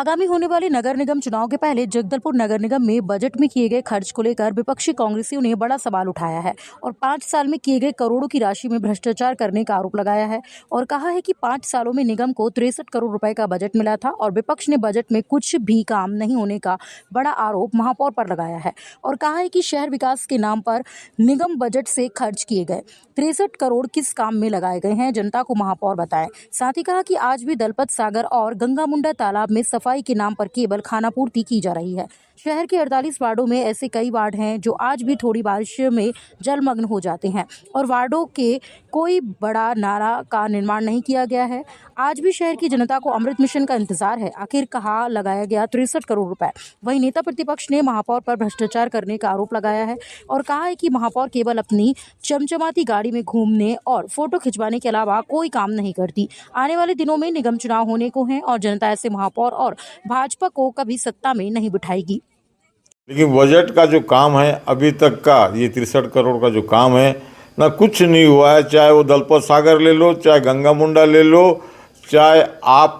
आगामी होने वाले नगर निगम चुनाव के पहले जगदलपुर नगर निगम में बजट में किए गए खर्च को लेकर विपक्षी कांग्रेसियों ने बड़ा सवाल उठाया है और 5 साल में किए गए करोड़ों की राशि में भ्रष्टाचार करने का आरोप लगाया है और कहा है कि 5 सालों में निगम को 63 करोड़ रुपए का बजट मिला था और विपक्ष ने बजट में कुछ भी काम नहीं होने का बड़ा आरोप महापौर पर लगाया है और कहा है कि शहर विकास के नाम पर निगम बजट से खर्च किए गए 63 करोड़ किस काम में लगाए गए हैं, जनता को महापौर बताएं। साथ ही कहा कि आज भी दलपत सागर और गंगा मुंडा तालाब में सफाई के नाम पर केवल खानापूर्ति की जा रही है। शहर के 48 वार्डों में ऐसे कई वार्ड हैं जो आज भी थोड़ी बारिश में जलमग्न हो जाते हैं और वार्डों के कोई बड़ा नाला का निर्माण नहीं किया गया है। आज भी शहर की जनता को अमृत मिशन का इंतजार है। आखिर कहाँ लगाया गया 63 करोड़ रुपए। वहीं नेता प्रतिपक्ष ने महापौर पर भ्रष्टाचार करने का आरोप लगाया है और कहा है कि महापौर केवल अपनी चमचमाती गाड़ी में घूमने और फोटो खिंचवाने के अलावा कोई काम नहीं करती। आने वाले दिनों में निगम चुनाव होने को हैं और जनता ऐसे महापौर और भाजपा को कभी सत्ता में नहीं बिठाएगी। लेकिन बजट का जो काम है अभी तक का, ये 63 करोड़ का जो काम है ना, कुछ नहीं हुआ है। चाहे वो दलपत सागर ले लो, चाहे गंगा मुंडा ले लो, चाहे आप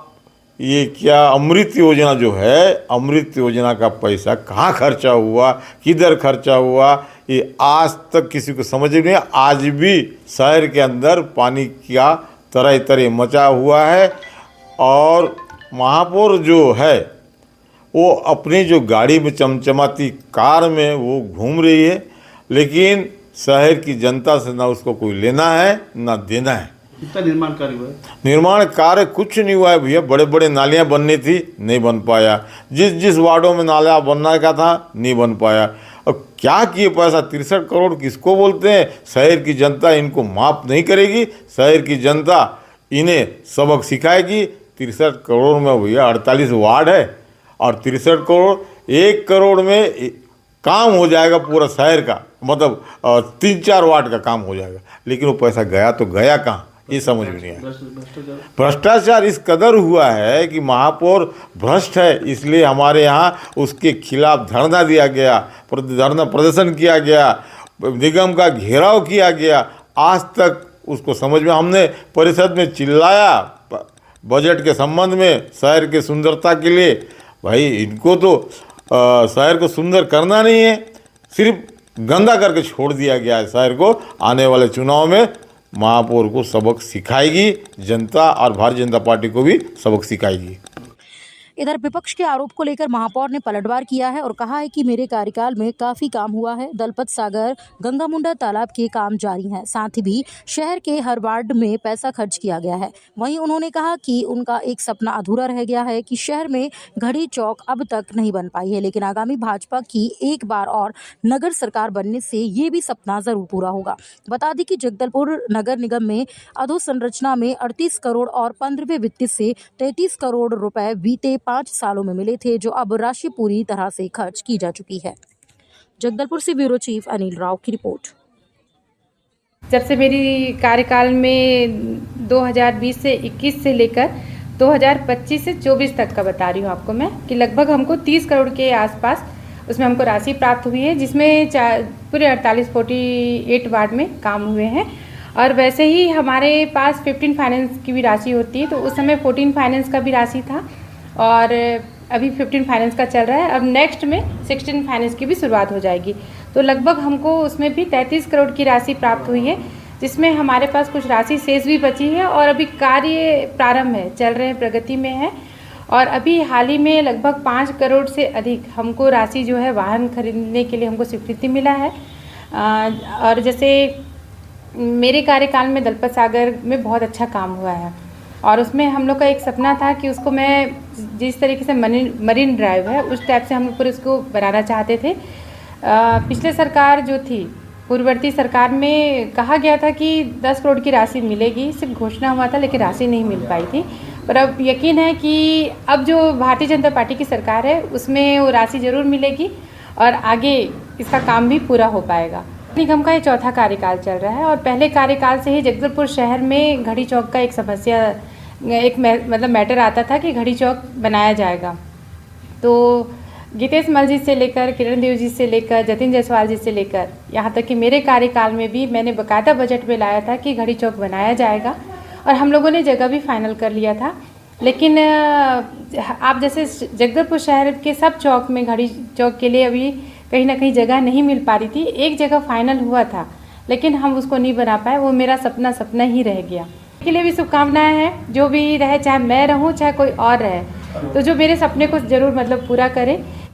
ये क्या अमृत योजना जो है, अमृत योजना का पैसा कहाँ खर्चा हुआ, किधर खर्चा हुआ, ये आज तक किसी को समझ नहीं। आज भी शहर के अंदर पानी का तरह तरह मचा हुआ है और महापौर जो है वो अपनी जो गाड़ी में चमचमाती कार में वो घूम रही है, लेकिन शहर की जनता से ना उसको कोई लेना है ना देना है। कितना निर्माण कार्य हुआ है? निर्माण कार्य कुछ नहीं हुआ है भैया। बड़े बड़े नालियाँ बननी थी, नहीं बन पाया। जिस वार्डों में नाला बनना का था नहीं बन पाया। और क्या किए पैसा 63 करोड़ किसको बोलते हैं? शहर की जनता इनको माफ़ नहीं करेगी। शहर की जनता इन्हें सबक सिखाएगी। 63 करोड़ में भैया 48 वार्ड है और 63 करोड़, 1 करोड़ में काम हो जाएगा पूरा शहर का, मतलब 3-4 वार्ड का काम हो जाएगा। लेकिन वो पैसा गया तो गया कहाँ, ये समझ में नहीं आया। भ्रष्टाचार इस कदर हुआ है कि महापौर भ्रष्ट है, इसलिए हमारे यहाँ उसके खिलाफ धरना दिया गया, धरना प्रदर्शन किया गया, निगम का घेराव किया गया। आज तक उसको समझ में, हमने परिषद में चिल्लाया बजट के संबंध में, शहर के सुंदरता के लिए। भाई इनको तो शहर को सुंदर करना नहीं है, सिर्फ गंदा करके छोड़ दिया गया है शहर को। आने वाले चुनाव में महापौर को सबक सिखाएगी जनता और भारतीय जनता पार्टी को भी सबक सिखाएगी। इधर विपक्ष के आरोप को लेकर महापौर ने पलटवार किया है और कहा है कि मेरे कार्यकाल में काफी काम हुआ है। दलपत सागर गंगा मुंडा तालाब के काम जारी हैं। साथ ही भी शहर के हर वार्ड में पैसा खर्च किया गया है। वहीं उन्होंने कहा कि उनका एक सपना अधूरा रह गया है कि शहर में घड़ी चौक अब तक नहीं बन पाई है, लेकिन आगामी भाजपा की एक बार और नगर सरकार बनने से ये भी सपना जरूर पूरा होगा। बता दें कि जगदलपुर नगर निगम में अधोसंरचना में 38 करोड़ और 15वें वित्त से 33 करोड़ रुपए बीते 5 सालों में मिले थे, जो अब राशि पूरी तरह से खर्च की जा चुकी है। जगदलपुर से ब्यूरो चीफ अनिल राव की रिपोर्ट। जब से मेरी कार्यकाल में 2020 से 21 से लेकर 2025 से 24 तक का बता रही हूँ आपको मैं, कि लगभग हमको 30 करोड़ के आसपास उसमें हमको राशि प्राप्त हुई है, जिसमें पूरे 48 वार्ड में काम हुए हैं। और वैसे ही हमारे पास 15 फाइनेंस की भी राशि होती है, तो उस समय 14 फाइनेंस का भी राशि था और अभी 15 फाइनेंस का चल रहा है। अब नेक्स्ट में 16 फाइनेंस की भी शुरुआत हो जाएगी, तो लगभग हमको उसमें भी 33 करोड़ की राशि प्राप्त हुई है, जिसमें हमारे पास कुछ राशि शेष भी बची है और अभी कार्य प्रारंभ है, चल रहे हैं, प्रगति में है। और अभी हाल ही में लगभग 5 करोड़ से अधिक हमको राशि जो है वाहन खरीदने के लिए हमको स्वीकृति मिला है। और जैसे मेरे कार्यकाल में दलपत सागर में बहुत अच्छा काम हुआ है और उसमें हम लोग का एक सपना था कि उसको, मैं जिस तरीके से मरीन ड्राइव है उस टाइप से हम लोग पर उसको बनाना चाहते थे। पिछले सरकार जो थी, पूर्ववर्ती सरकार में कहा गया था कि 10 करोड़ की राशि मिलेगी, सिर्फ घोषणा हुआ था लेकिन राशि नहीं मिल पाई थी। पर अब यकीन है कि अब जो भारतीय जनता पार्टी की सरकार है उसमें वो राशि ज़रूर मिलेगी और आगे इसका काम भी पूरा हो पाएगा। निगम का ये चौथा कार्यकाल चल रहा है और पहले कार्यकाल से ही जगदलपुर शहर में घड़ी चौक का एक समस्या, एक मतलब मैटर आता था कि घड़ी चौक बनाया जाएगा। तो गीतेश मल जी से लेकर, किरण देव जी से लेकर, जतिन जायसवाल जी से लेकर, यहाँ तक कि मेरे कार्यकाल में भी मैंने बाकायदा बजट में लाया था कि घड़ी चौक बनाया जाएगा और हम लोगों ने जगह भी फाइनल कर लिया था। लेकिन आप जैसे जगदलपुर शहर के सब चौक में घड़ी चौक के लिए अभी कहीं ना कहीं जगह नहीं मिल पा रही थी। एक जगह फाइनल हुआ था लेकिन हम उसको नहीं बना पाए, वो मेरा सपना ही रह गया। के लिए भी शुभकामनाएं हैं, जो भी रहे, चाहे मैं रहूं चाहे कोई और रहे, तो जो मेरे सपने को ज़रूर मतलब पूरा करे।